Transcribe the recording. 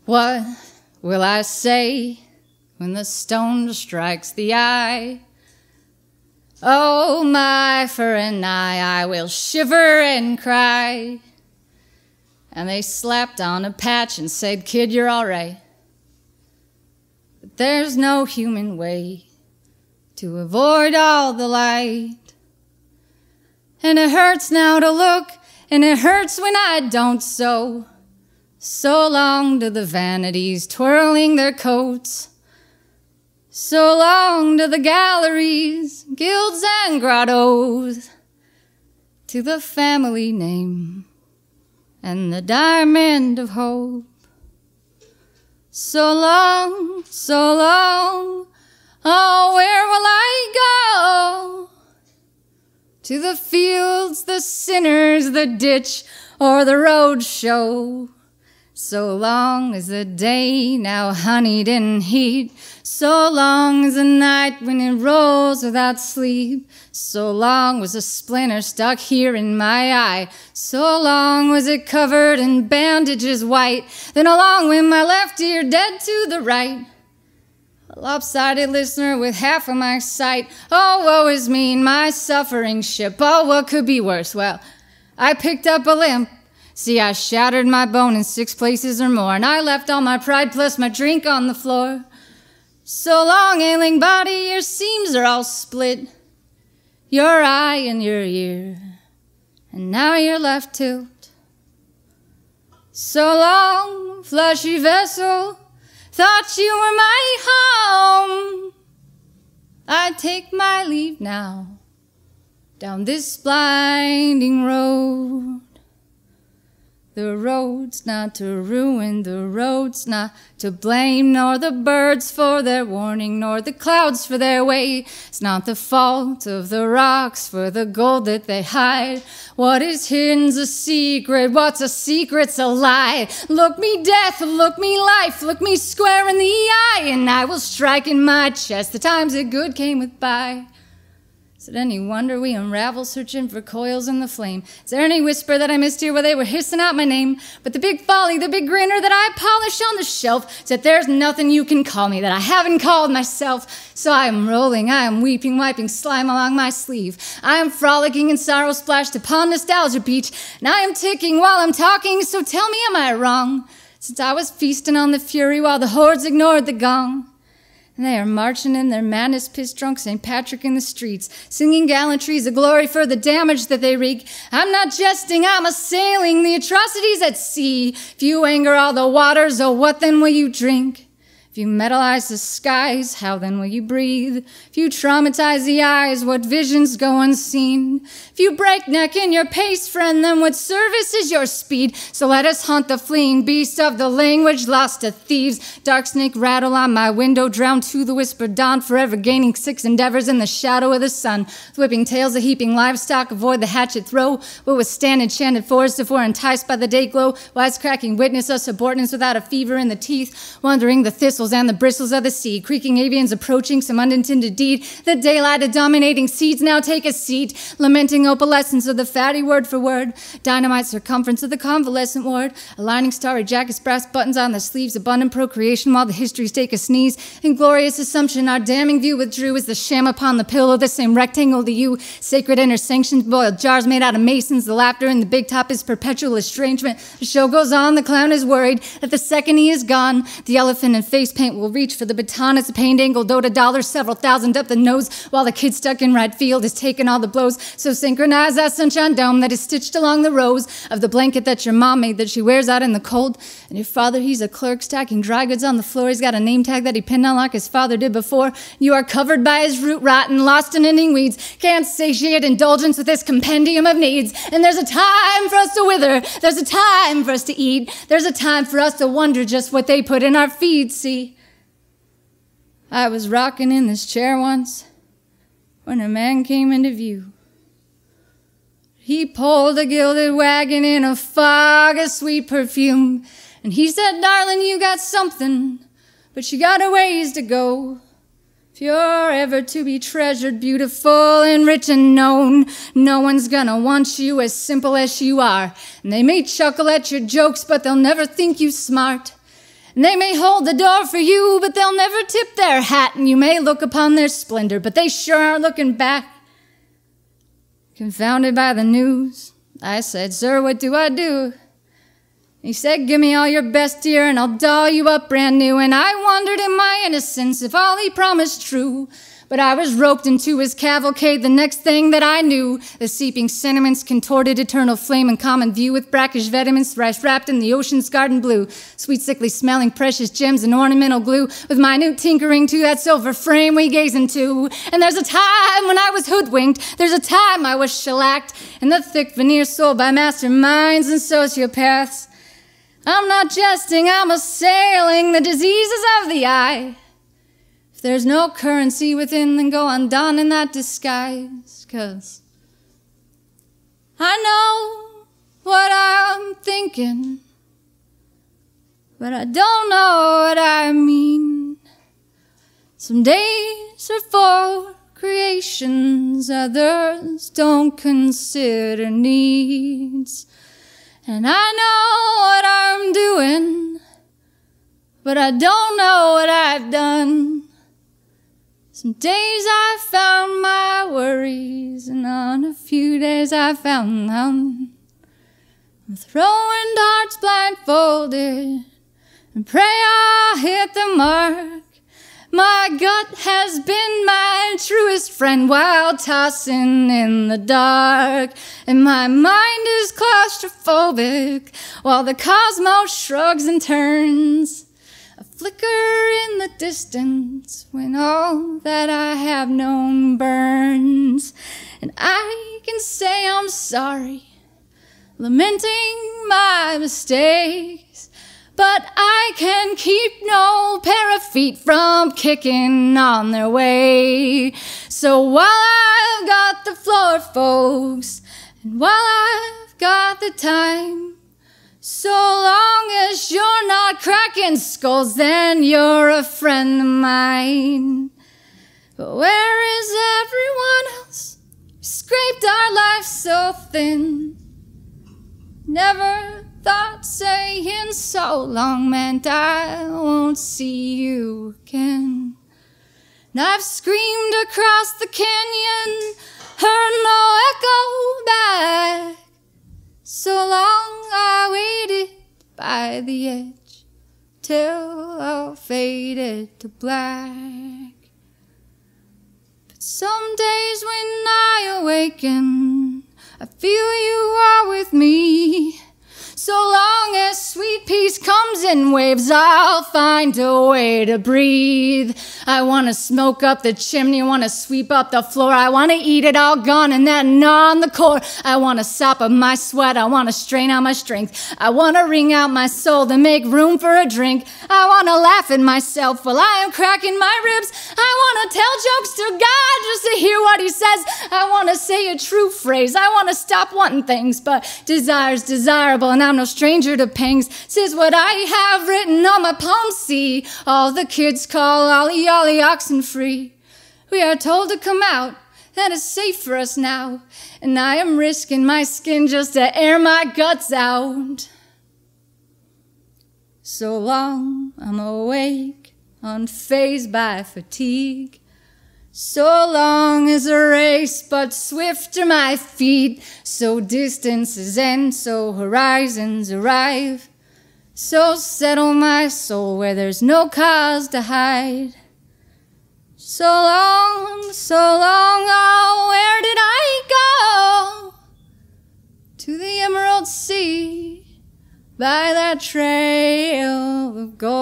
What will I say when the stone strikes the eye? Oh, my for an eye, I will shiver and cry. And they slapped on a patch and said, kid, you're all right. But there's no human way to avoid all the light. And it hurts now to look, and it hurts when I don't sew. So long to the vanities twirling their coats. So long to the galleries, guilds and grottos. To the family name and the diamond of hope. So long, oh, where will I go? To the fields, the sinners, the ditch, or the road show. So long as the day now honeyed in heat, so long as the night when it rolls without sleep, so long was a splinter stuck here in my eye, so long was it covered in bandages white, then along went my left ear dead to the right. A lopsided listener with half of my sight. Oh, woe is me and my suffering ship. Oh, what could be worse? Well, I picked up a limp. See, I shattered my bone in 6 places or more, and I left all my pride plus my drink on the floor. So long, ailing body, your seams are all split, your eye and your ear, and now you're left tilt. So long, fleshy vessel, thought you were my home. I take my leave now, down this blinding road. The road's not to ruin, the road's not to blame, nor the birds for their warning, nor the clouds for their way. It's not the fault of the rocks for the gold that they hide. What is hidden's a secret, what's a secret's a lie. Look me death, look me life, look me square in the eye, and I will strike in my chest the times that good came with by. Is it any wonder we unravel searching for coils in the flame? Is there any whisper that I missed here where they were hissing out my name? But the big folly, the big grinner that I polish on the shelf is that there's nothing you can call me that I haven't called myself. So I am rolling, I am weeping, wiping slime along my sleeve. I am frolicking in sorrow splashed upon nostalgia beach. And I am ticking while I'm talking, so tell me, am I wrong? Since I was feasting on the fury while the hordes ignored the gong. And they are marching in their madness, piss-drunk St. Patrick in the streets, singing gallantries of glory for the damage that they wreak. I'm not jesting, I'm assailing the atrocities at sea. If you anger all the waters, oh, what then will you drink? If you metalize the skies, how then will you breathe? If you traumatize the eyes, what visions go unseen? If you break neck in your pace, friend, then what service is your speed? So let us hunt the fleeing beast of the language lost to thieves. Dark snake rattle on my window, drown to the whispered dawn, forever gaining 6 endeavors in the shadow of the sun. Whipping tails of heaping livestock, avoid the hatchet throw. Will withstand enchanted forest if we're enticed by the day glow. Wisecracking witness of subordinates without a fever in the teeth, wandering the thistles and the bristles of the sea, creaking avians approaching some unintended deed. The daylight of dominating seeds now take a seat, lamenting opalescence of the fatty word for word, dynamite circumference of the convalescent ward, aligning starry jackets, brass buttons on the sleeves, abundant procreation while the histories take a sneeze. In glorious assumption, our damning view withdrew as the sham upon the pillow, the same rectangle to you, sacred inner sanctions, boiled jars made out of masons, the laughter in the big top is perpetual estrangement. The show goes on, the clown is worried that the second he is gone, the elephant in face paint will reach for the baton as a pained angle, dote a dollar, several thousand up the nose, while the kid stuck in right field is taking all the blows. So synchronize that sunshine dome that is stitched along the rows of the blanket that your mom made that she wears out in the cold. And your father, he's a clerk stacking dry goods on the floor. He's got a name tag that he pinned on like his father did before. You are covered by his root rot and lost in ending weeds. Can't satiate indulgence with this compendium of needs. And there's a time for us to wither. There's a time for us to eat. There's a time for us to wonder just what they put in our feed, see. I was rocking in this chair once when a man came into view. He pulled a gilded wagon in a fog of sweet perfume, and he said, darling, you got something, but you got a ways to go. If you're ever to be treasured, beautiful and rich and known, no one's gonna want you as simple as you are. And they may chuckle at your jokes, but they'll never think you smart. And they may hold the door for you, but they'll never tip their hat, and you may look upon their splendor, but they sure aren't looking back. Confounded by the news, I said, "Sir, what do I do?" He said, "Give me all your best, dear, and I'll doll you up brand new." And I wondered in my innocence if all he promised true. But I was roped into his cavalcade. The next thing that I knew, the seeping sentiments contorted eternal flame in common view with brackish vehemence thrice wrapped in the ocean's garden blue. Sweet, sickly smelling precious gems and ornamental glue, with minute tinkering to that silver frame we gaze into. And there's a time when I was hoodwinked, there's a time I was shellacked in the thick veneer sold by masterminds and sociopaths. I'm not jesting, I'm assailing the diseases of the eye. If there's no currency within, then go on donning that disguise, 'cause I know what I'm thinking, but I don't know what I mean. Some days are for creations, others don't consider needs. And I know what I'm doing, but I don't know what I've done. Some days I found my worries, and on a few days I found none. I'm throwing darts blindfolded, and pray I hit the mark. My gut has been my truest friend while tossing in the dark, and my mind is claustrophobic while the cosmos shrugs and turns. A flicker in the distance when all that I have known burns. And I can say I'm sorry, lamenting my mistakes, but I can keep no pair of feet from kicking on their way. So while I've got the floor, folks, and while I've got the time, so long as you're not cracking skulls, then you're a friend of mine. But where is everyone else? We scraped our lives so thin. Never thought saying so long meant I won't see you again. And I've screamed across the canyon, heard no echo back. So long I waited by the edge till all faded to black. But some days when I awaken, I feel you are with me. So long as sweet peace comes in waves, I'll find a way to breathe. I want to smoke up the chimney, want to sweep up the floor. I want to eat it all gone and that gnaw on the core. I want to sop up my sweat, I want to strain out my strength. I want to wring out my soul to make room for a drink. I want to laugh at myself while I am cracking my ribs. I want to tell jokes to God just to hear what he says. I want to say a true phrase. I want to stop wanting things, but desire's desirable and I'm no stranger to pangs. 'Tis what I have written on my palm. See, all the kids call Olly Olly Oxen free. We are told to come out, that is safe for us now, and I am risking my skin just to air my guts out. So long I'm awake, unfazed by fatigue. So long is a race, but swift are my feet. So distances end, so horizons arrive. So settle my soul where there's no cause to hide. So long, oh, where did I go? To the emerald sea, by that trail of gold.